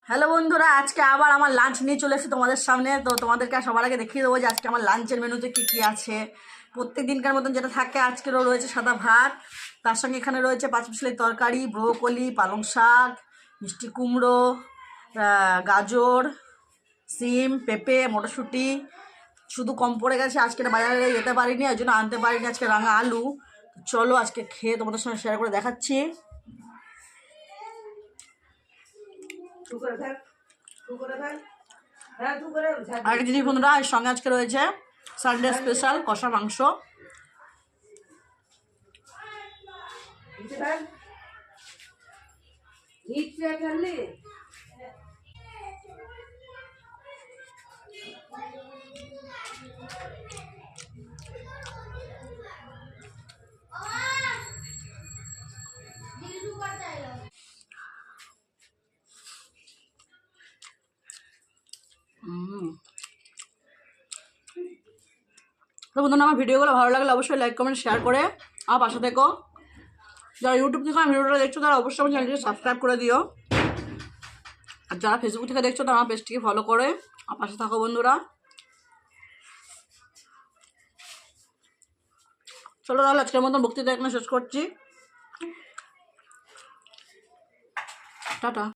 Hello বন্ধুরা, আজকে আবার আমার লাঞ্চ নিয়ে চলে এসেছি তোমাদের সামনে। তো তোমাদেরকে সবার আগে দেখিয়ে দেবো যে আজকে আমার লাঞ্চের মেনুতে কী কী আছে। প্রত্যেক দিনকার মতন যেটা থাকে আজকেরও রয়েছে সাদা ভাত, তার সঙ্গে এখানে রয়েছে পাঁচমিশালি তরকারি, ব্রোকলি, পালং শাক, মিষ্টি কুমড়ো, গাজর, সিম, পেঁপে, মটরশুঁটি। শুধু কম পড়ে গেছে, আজকে বাজারে যেতে পারিনি, ওই জন্য আনতে পারিনি আজকে রাঙা আলু। তো চলো আজকে খেয়ে তোমাদের সঙ্গে শেয়ার করে দেখাচ্ছি। আর দিদি বন্ধুরা, এর সঙ্গে আজকে রয়েছে সানডে স্পেশাল কষা মাংস। তো বন্ধুরা, আমার ভিডিওগুলো ভালো লাগলে অবশ্যই লাইক কমেন্ট শেয়ার করে আমার পাশে থেকো। যারা ইউটিউব থেকে আমার ভিডিওটা দেখছো তারা অবশ্যই আমার চ্যানেলটিকে সাবস্ক্রাইব করে দিও। আর যারা ফেসবুক থেকে দেখছো তারা আমার পেজটিকে ফলো করে আমার পাশে থাকো বন্ধুরা। চলো তাহলে আজকের মতন বক্তৃতা এখানে শেষ করছি। টাটা।